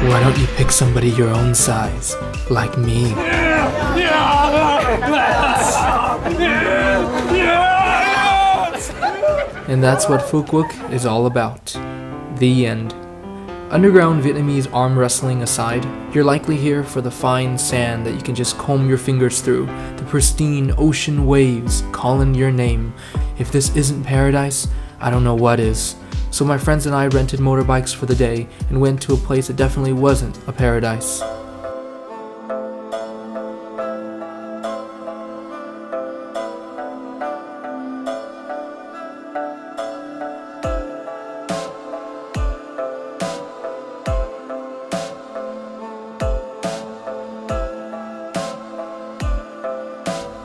Why don't you pick somebody your own size, like me? And that's what Phu Quoc is all about. The end. Underground Vietnamese arm wrestling aside, you're likely here for the fine sand that you can just comb your fingers through, the pristine ocean waves calling your name. If this isn't paradise, I don't know what is. So my friends and I rented motorbikes for the day and went to a place that definitely wasn't a paradise.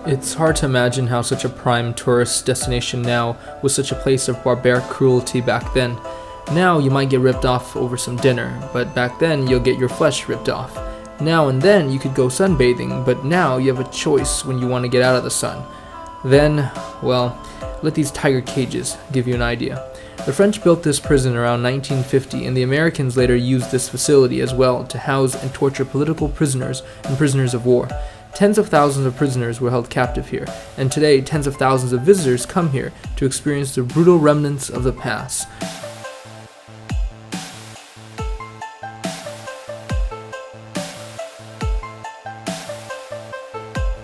It's hard to imagine how such a prime tourist destination now was such a place of barbaric cruelty back then. Now you might get ripped off over some dinner, but back then you'll get your flesh ripped off. Now and then you could go sunbathing, but now you have a choice when you want to get out of the sun. Then, well, let these tiger cages give you an idea. The French built this prison around 1950, and the Americans later used this facility as well to house and torture political prisoners and prisoners of war. Tens of thousands of prisoners were held captive here, and today tens of thousands of visitors come here to experience the brutal remnants of the past.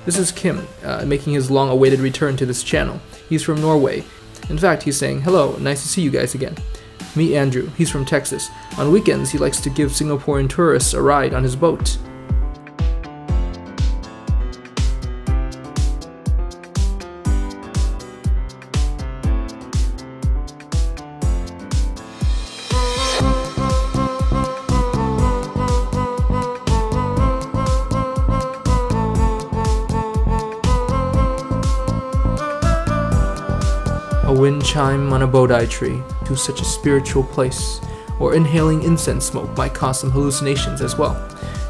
This is Kim, making his long-awaited return to this channel. He's from Norway. In fact, he's saying, "Hello, nice to see you guys again." Meet Andrew, he's from Texas. On weekends, he likes to give Singaporean tourists a ride on his boat. A wind chime on a bodai tree to such a spiritual place, or inhaling incense smoke might cause some hallucinations as well.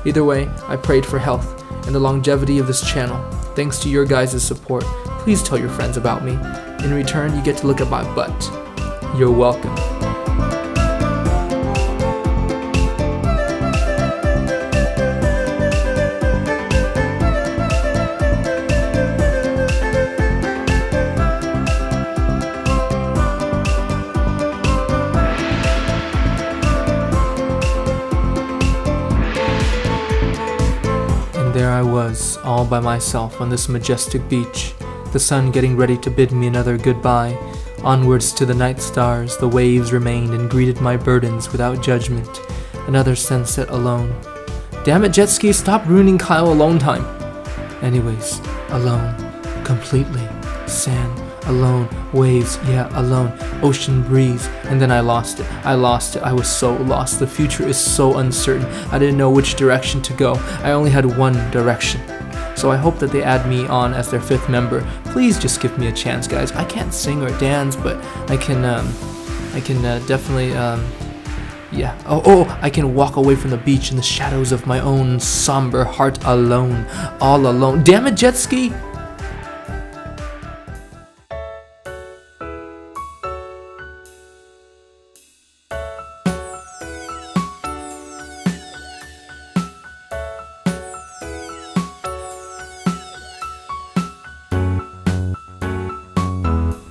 Either way, I prayed for health and the longevity of this channel. Thanks to your guys' support, please tell your friends about me. In return, you get to look at my butt. You're welcome. There I was, all by myself on this majestic beach, the sun getting ready to bid me another goodbye. Onwards to the night stars, the waves remained and greeted my burdens without judgment. Another sunset alone. Damn it, jet ski, stop ruining Kyle alone time. Anyways, alone, completely. Sand, alone, waves, yeah, alone, ocean breeze, and then I lost it. I was so lost. The future is so uncertain. I didn't know which direction to go. I only had one direction. So I hope that they add me on as their 5th member. Please just give me a chance, guys. I can't sing or dance, but I can definitely, yeah. I can walk away from the beach in the shadows of my own somber heart alone, all alone. Damn it, jet ski!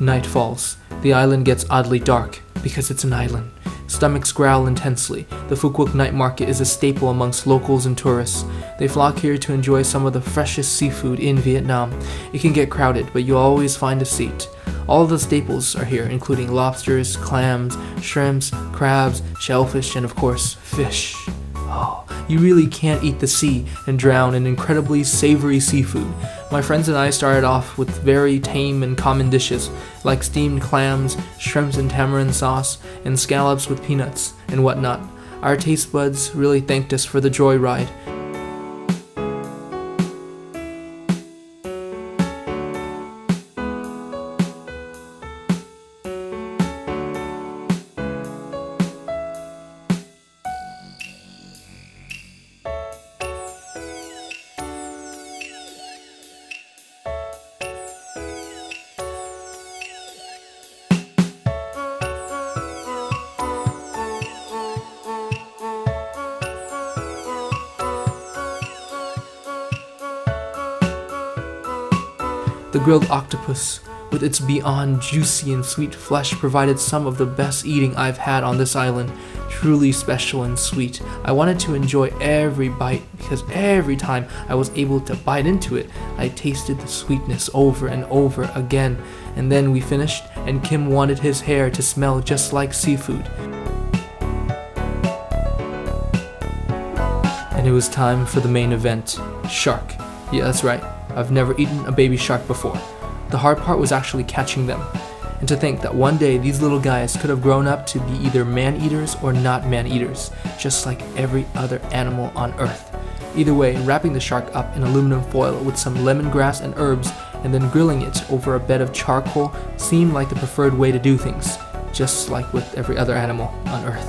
Night falls. The island gets oddly dark, because it's an island. Stomachs growl intensely. The Phu Quoc Night Market is a staple amongst locals and tourists. They flock here to enjoy some of the freshest seafood in Vietnam. It can get crowded, but you'll always find a seat. All of the staples are here, including lobsters, clams, shrimps, crabs, shellfish, and of course, fish. Oh, you really can't eat the sea and drown in incredibly savory seafood. My friends and I started off with very tame and common dishes, like steamed clams, shrimps and tamarind sauce, and scallops with peanuts, and whatnot. Our taste buds really thanked us for the joyride. The grilled octopus, with its beyond juicy and sweet flesh, provided some of the best eating I've had on this island. Truly special and sweet. I wanted to enjoy every bite because every time I was able to bite into it, I tasted the sweetness over and over again. And then we finished, and Kim wanted his hair to smell just like seafood. And it was time for the main event. Shark. Yeah, that's right. I've never eaten a baby shark before. The hard part was actually catching them. And to think that one day these little guys could have grown up to be either man-eaters or not man-eaters, just like every other animal on Earth. Either way, wrapping the shark up in aluminum foil with some lemongrass and herbs and then grilling it over a bed of charcoal seemed like the preferred way to do things, just like with every other animal on Earth.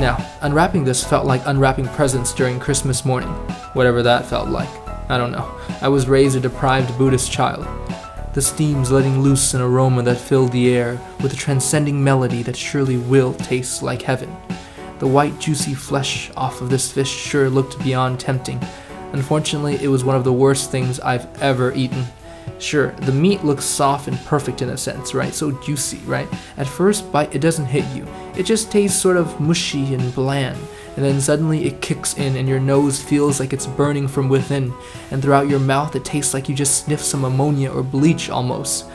Now, unwrapping this felt like unwrapping presents during Christmas morning. Whatever that felt like. I don't know. I was raised a deprived Buddhist child. The steams letting loose an aroma that filled the air with a transcending melody that surely will taste like heaven. The white juicy flesh off of this fish sure looked beyond tempting. Unfortunately, it was one of the worst things I've ever eaten. Sure, the meat looks soft and perfect in a sense, right? So juicy, right? At first bite, it doesn't hit you. It just tastes sort of mushy and bland. And then suddenly it kicks in and your nose feels like it's burning from within. And throughout your mouth, it tastes like you just sniffed some ammonia or bleach almost.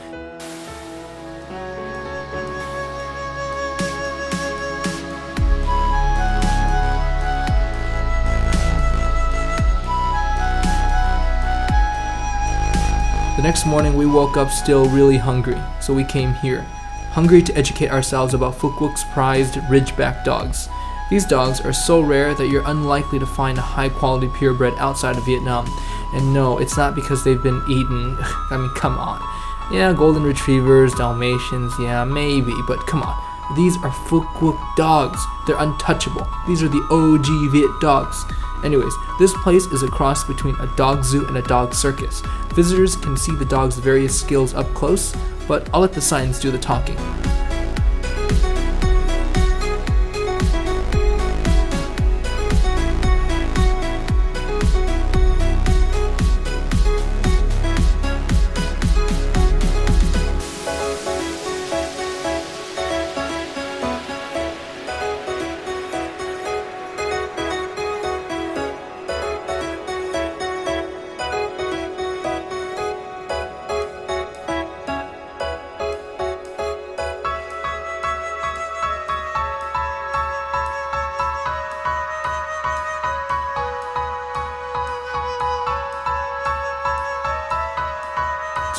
The next morning we woke up still really hungry, so we came here. Hungry to educate ourselves about Phu Quoc's prized Ridgeback Dogs. These dogs are so rare that you're unlikely to find a high-quality purebred outside of Vietnam. And no, it's not because they've been eaten. I mean, come on. Yeah, golden retrievers, Dalmatians, yeah, maybe, but come on. These are Phu Quoc dogs. They're untouchable. These are the OG Viet dogs. Anyways, this place is a cross between a dog zoo and a dog circus. Visitors can see the dogs' various skills up close, but I'll let the signs do the talking.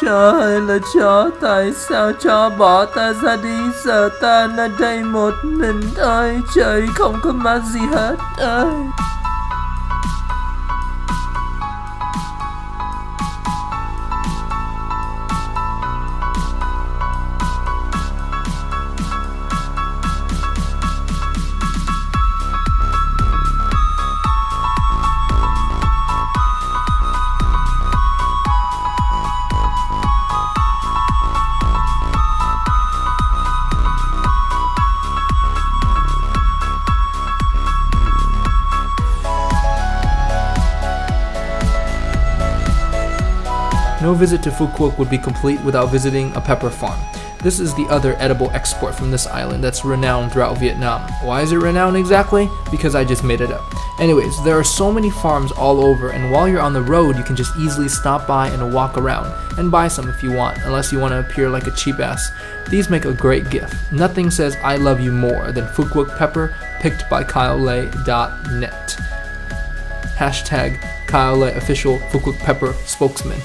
Chó ơi là chó, tại sao chó bỏ ta ra đi, giờ ta ở đây một mình ơi, trời không có má gì hết ơi. No visit to Phu Quoc would be complete without visiting a pepper farm. This is the other edible export from this island that's renowned throughout Vietnam. Why is it renowned exactly? Because I just made it up. Anyways, there are so many farms all over, and while you're on the road, you can just easily stop by and walk around, and buy some if you want, unless you want to appear like a cheap ass. These make a great gift. Nothing says I love you more than Phu Quoc pepper picked by KyleLay.net. Hashtag Kyle Lay official Phu Quoc pepper spokesman.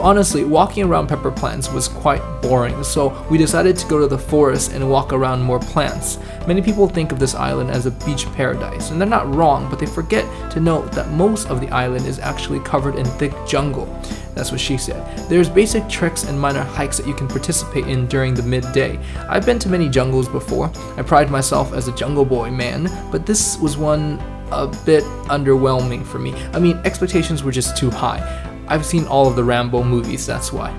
honestly, walking around pepper plants was quite boring, so we decided to go to the forest and walk around more plants. Many people think of this island as a beach paradise, and they're not wrong, but they forget to note that most of the island is actually covered in thick jungle. That's what she said. There's basic treks and minor hikes that you can participate in during the midday. I've been to many jungles before. I pride myself as a jungle boy, man, but this was one a bit underwhelming for me. I mean, expectations were just too high. I've seen all of the Rambo movies, that's why.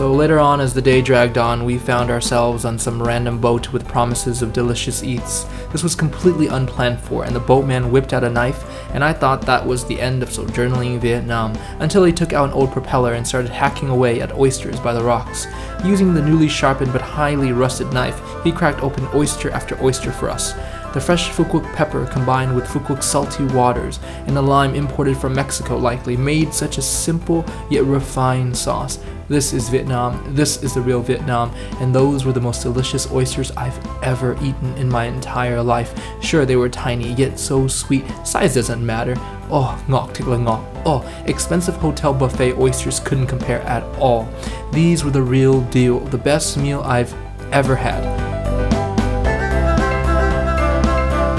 So later on, as the day dragged on, we found ourselves on some random boat with promises of delicious eats. This was completely unplanned for, and the boatman whipped out a knife, and I thought that was the end of sojourning Vietnam, until he took out an old propeller and started hacking away at oysters by the rocks. Using the newly sharpened but highly rusted knife, he cracked open oyster after oyster for us. The fresh Phu Quoc pepper combined with Phu Quoc's salty waters and the lime imported from Mexico likely made such a simple yet refined sauce. This is Vietnam, this is the real Vietnam, and those were the most delicious oysters I've ever eaten in my entire life. Sure, they were tiny, yet so sweet. Size doesn't matter. Oh, ngọt thiệt là ngọt. Oh, expensive hotel buffet oysters couldn't compare at all. These were the real deal, the best meal I've ever had.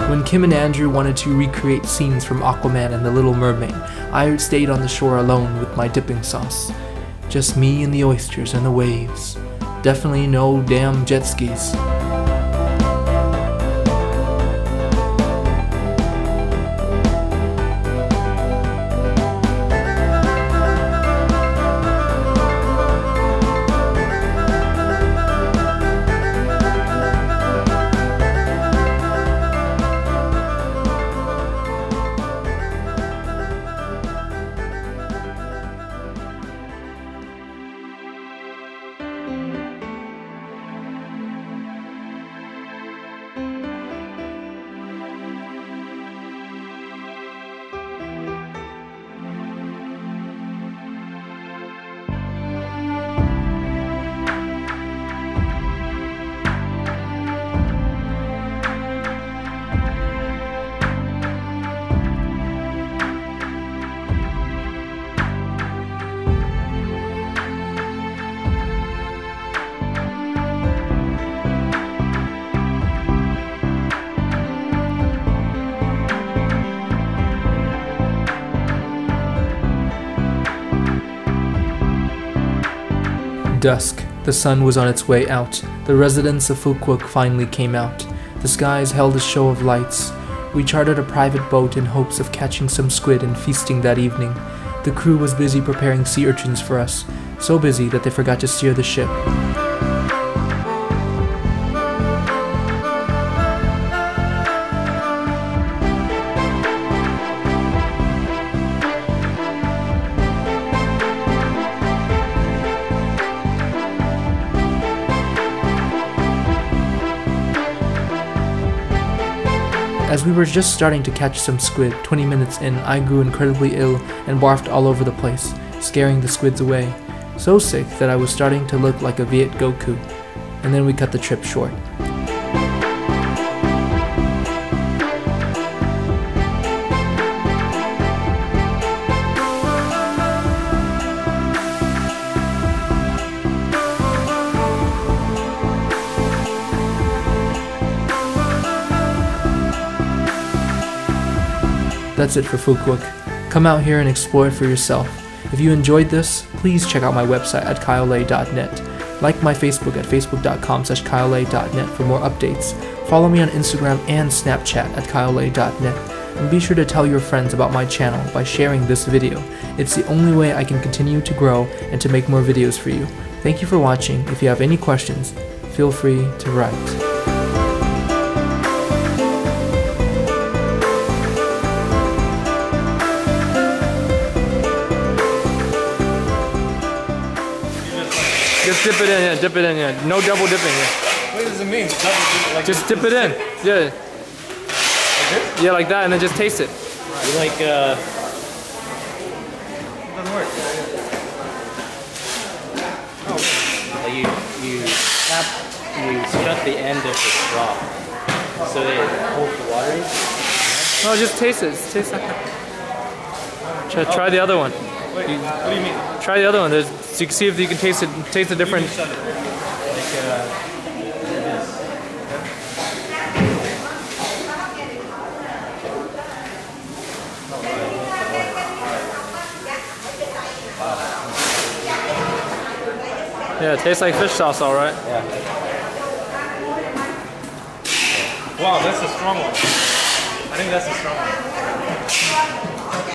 When Kim and Andrew wanted to recreate scenes from Aquaman and the Little Mermaid, I stayed on the shore alone with my dipping sauce. Just me and the oysters and the waves. Definitely no damn jet skis. Dusk. The sun was on its way out. The residents of Phu Quoc finally came out. The skies held a show of lights. We chartered a private boat in hopes of catching some squid and feasting that evening. The crew was busy preparing sea urchins for us, so busy that they forgot to steer the ship. As we were just starting to catch some squid, 20 minutes in, I grew incredibly ill and barfed all over the place, scaring the squids away. So sick that I was starting to look like a Viet Goku. And then we cut the trip short. That's it for Phu Quoc. Come out here and explore it for yourself. If you enjoyed this, please check out my website at kyolei.net. Like my Facebook at facebook.com/kyleay.net for more updates. Follow me on Instagram and Snapchat at kyleay.net. And be sure to tell your friends about my channel by sharing this video. It's the only way I can continue to grow and to make more videos for you. Thank you for watching. If you have any questions, feel free to write. Just dip it in, yeah, dip it in, yeah. No double dipping, yeah. What does it mean? Like Just dip it in, yeah. Like this? Yeah, like that, and then just taste it. You like, it doesn't work. Oh. Like you shut the end of the straw, so it holds the water in. No, just taste it, taste it. Try the other one. Wait, what do you mean? Try the other one, so you can see if you can taste it, taste the different. Shut it. Like, this. Yeah, it tastes like fish sauce, all right. Yeah. Wow, that's a strong one. I think that's a strong one.